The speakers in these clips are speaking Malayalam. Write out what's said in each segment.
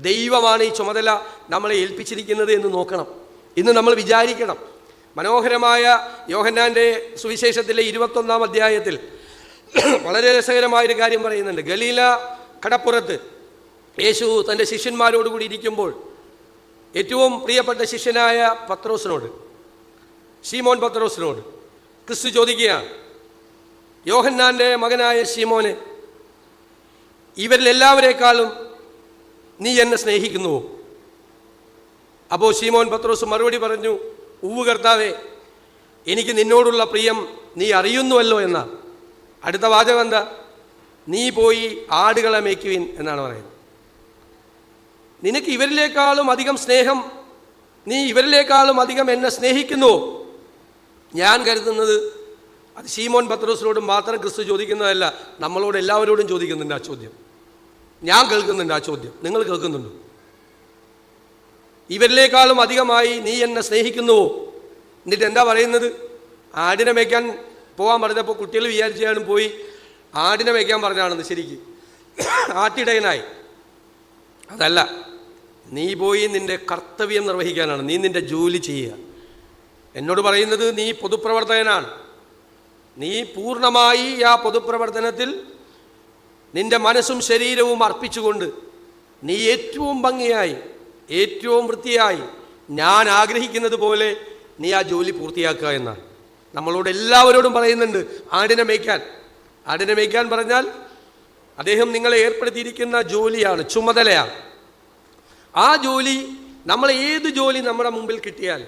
ദൈവമാണ് ഈ ചുമതല നമ്മളെ ഏൽപ്പിച്ചിരിക്കുന്നത് എന്ന് നോക്കണം. ഇന്ന് നമ്മൾ വിചാരിക്കണം. മനോഹരമായ യോഹന്നാൻ്റെ സുവിശേഷത്തിലെ 21-ാം അധ്യായത്തിൽ വളരെ രസകരമായൊരു കാര്യം പറയുന്നുണ്ട്. ഗലീല കടപ്പുറത്ത് യേശു തൻ്റെ ശിഷ്യന്മാരോടുകൂടി ഇരിക്കുമ്പോൾ ഏറ്റവും പ്രിയപ്പെട്ട ശിഷ്യനായ പത്രോസിനോട്, ശീമോൻ പത്രോസിനോട് ക്രിസ്തു ചോദിക്കുകയാണ്, യോഹന്നാൻ്റെ മകനായ ശീമോനെ, ഇവരിലെല്ലാവരേക്കാളും നീ എന്നെ സ്നേഹിക്കുന്നുവോ? അപ്പോൾ ശീമോൻ പത്രോസ് മറുപടി പറഞ്ഞു, ഉവ്വ് കർത്താവേ, എനിക്ക് നിന്നോടുള്ള പ്രിയം നീ അറിയുന്നുവല്ലോ എന്നാണ്. അടുത്ത വാചകം എന്താ? നീ പോയി ആടുകളെ മേയ്ക്കുവിൻ എന്നാണ് പറയുന്നത്. നിനക്ക് ഇവരിലേക്കാളും അധികം സ്നേഹം, നീ ഇവരിലേക്കാളും അധികം എന്നെ സ്നേഹിക്കുന്നുവോ? ഞാൻ കരുതുന്നത് അത് ശീമോൻ പത്രോസിനോടും മാത്രം ക്രിസ്തു ചോദിക്കുന്നതല്ല, നമ്മളോട് എല്ലാവരോടും ചോദിക്കുന്നുണ്ട് ആ ചോദ്യം. ഞാൻ കേൾക്കുന്നുണ്ട് ആ ചോദ്യം, നിങ്ങൾ കേൾക്കുന്നുണ്ടോ? ഇവരിലേക്കാളും അധികമായി നീ എന്നെ സ്നേഹിക്കുന്നുവോ? എന്നിട്ട് എന്താ പറയുന്നത്? ആടിനെ മേയ്ക്കാൻ പോകാൻ പറഞ്ഞപ്പോൾ കുട്ടികൾ വിചാരിച്ചാലും പോയി ആടിനെ മേയ്ക്കാൻ പറഞ്ഞാണെന്ന്. ശരിക്ക് ആട്ടിടയനായി. അതല്ല, നീ പോയി നിൻ്റെ കർത്തവ്യം നിർവഹിക്കാനാണ്, നീ നിൻ്റെ ജോലി ചെയ്യുക. എന്നോട് പറയുന്നത് നീ പൊതുപ്രവർത്തകനാണ്. നീ പൂർണ്ണമായി ആ പൊതുപ്രവർത്തനത്തിൽ നിൻ്റെ മനസ്സും ശരീരവും അർപ്പിച്ചുകൊണ്ട് നീ ഏറ്റവും ഭംഗിയായി, ഏറ്റവും വൃത്തിയായി, ഞാൻ ആഗ്രഹിക്കുന്നത് പോലെ നീ ആ ജോലി പൂർത്തിയാക്കുക എന്നാണ് നമ്മളോട് എല്ലാവരോടും പറയുന്നുണ്ട്. ആടിനെ മേയ്ക്കാൻ, ആടിനെ മേയ്ക്കാൻ പറഞ്ഞാൽ അദ്ദേഹം നിങ്ങളെ ഏർപ്പെടുത്തിയിരിക്കുന്ന ജോലിയാണ്, ചുമതലയാണ്. ആ ജോലി, നമ്മൾ ഏത് ജോലി നമ്മുടെ മുമ്പിൽ കിട്ടിയാൽ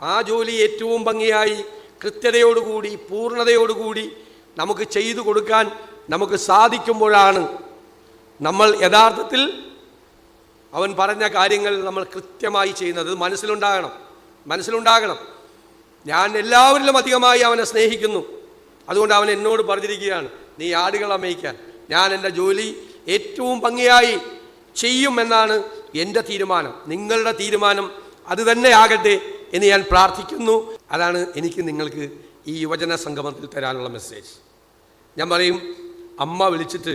ആ ജോലി ഏറ്റവും ഭംഗിയായി, കൃത്യതയോടുകൂടി, പൂർണ്ണതയോടുകൂടി നമുക്ക് ചെയ്തു കൊടുക്കാൻ നമുക്ക് സാധിക്കുമ്പോഴാണ് നമ്മൾ യഥാർത്ഥത്തിൽ അവൻ പറഞ്ഞ കാര്യങ്ങൾ നമ്മൾ കൃത്യമായി ചെയ്യുന്നത്. മനസ്സിലുണ്ടാകണം. ഞാൻ എല്ലാവരിലും അധികമായി അവനെ സ്നേഹിക്കുന്നു, അതുകൊണ്ട് അവൻ എന്നോട് പറഞ്ഞിരിക്കുകയാണ്, നീ ആടുകളെ മേയ്ക്കാൻ. ഞാൻ എൻ്റെ ജോലി ഏറ്റവും ഭംഗിയായി ചെയ്യുമെന്നാണ് എൻ്റെ തീരുമാനം. നിങ്ങളുടെ തീരുമാനം അത് തന്നെ ആകട്ടെ എന്ന് ഞാൻ പ്രാർത്ഥിക്കുന്നു. അതാണ് എനിക്ക് നിങ്ങൾക്ക് ഈ യുവജന സംഗമത്തിൽ തരാനുള്ള മെസ്സേജ്. ഞാൻ പറയും, അമ്മ വിളിച്ചിട്ട്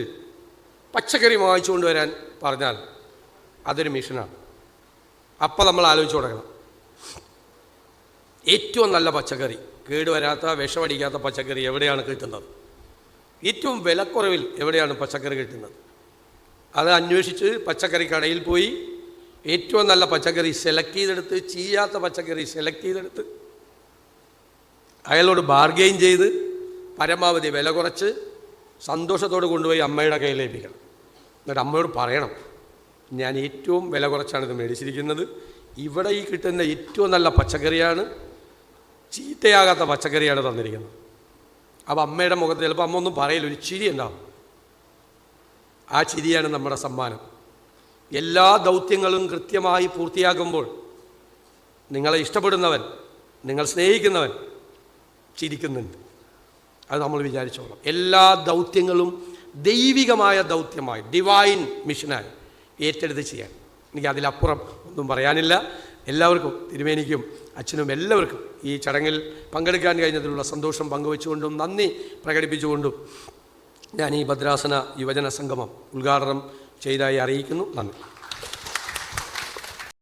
പച്ചക്കറി വാങ്ങിച്ചുകൊണ്ട് വരാൻ പറഞ്ഞാൽ അതൊരു മിഷനാണ്. അപ്പം നമ്മൾ ആലോചിച്ച് തുടങ്ങണം, ഏറ്റവും നല്ല പച്ചക്കറി, കേടുവരാത്ത, വിഷമടിക്കാത്ത പച്ചക്കറി എവിടെയാണ് കിട്ടുന്നത്, ഏറ്റവും വിലക്കുറവിൽ എവിടെയാണ് പച്ചക്കറി കിട്ടുന്നത്. അത് അന്വേഷിച്ച് പച്ചക്കറി കടയിൽ പോയി ഏറ്റവും നല്ല പച്ചക്കറി സെലക്ട് ചെയ്തെടുത്ത്, ചീയാത്ത പച്ചക്കറി സെലക്ട് ചെയ്തെടുത്ത് അയാളോട് ബാർഗെയിൻ ചെയ്ത് പരമാവധി വില കുറച്ച് സന്തോഷത്തോട് കൊണ്ടുപോയി അമ്മയുടെ കയ്യിലേൽപ്പിക്കണം. എന്നിട്ട് അമ്മയോട് പറയണം, ഞാൻ ഏറ്റവും വില കുറച്ചാണ് ഇത് മേടിച്ചിരിക്കുന്നത്, ഇവിടെ ഈ കിട്ടുന്ന ഏറ്റവും നല്ല പച്ചക്കറിയാണ്, ചീത്തയാകാത്ത പച്ചക്കറിയാണ് തന്നിരിക്കുന്നത്. അപ്പോൾ അമ്മയുടെ മുഖത്ത് ചിലപ്പോൾ അമ്മ ഒന്നും പറയില്ല, ഒരു ചിരി ഉണ്ടാവും. ആ ചിരിയാണ് നമ്മുടെ സമ്മാനം. എല്ലാ ദൗത്യങ്ങളും കൃത്യമായി പൂർത്തിയാക്കുമ്പോൾ നിങ്ങളെ ഇഷ്ടപ്പെടുന്നവൻ, നിങ്ങൾ സ്നേഹിക്കുന്നവൻ ചിരിക്കുന്നുണ്ട്. അത് നമ്മൾ വിചാരിച്ചോളാം. എല്ലാ ദൗത്യങ്ങളും ദൈവികമായ ദൗത്യമായി, ഡിവൈൻ മിഷനായി ഏറ്റെടുത്ത് ചെയ്യാൻ. എനിക്ക് അതിലപ്പുറം ഒന്നും പറയാനില്ല. എല്ലാവർക്കും, തിരുമേനിക്കും അച്ഛനും എല്ലാവർക്കും ഈ ചടങ്ങിൽ പങ്കെടുക്കാൻ കഴിഞ്ഞതിലുള്ള സന്തോഷം പങ്കുവെച്ചുകൊണ്ടും നന്ദി പ്രകടിപ്പിച്ചുകൊണ്ടും ഞാൻ ഈ ഭദ്രാസന യുവജന സംഗമം ഉദ്ഘാടനം ചെയ്തതായി അറിയിക്കുന്നു. നന്ദി.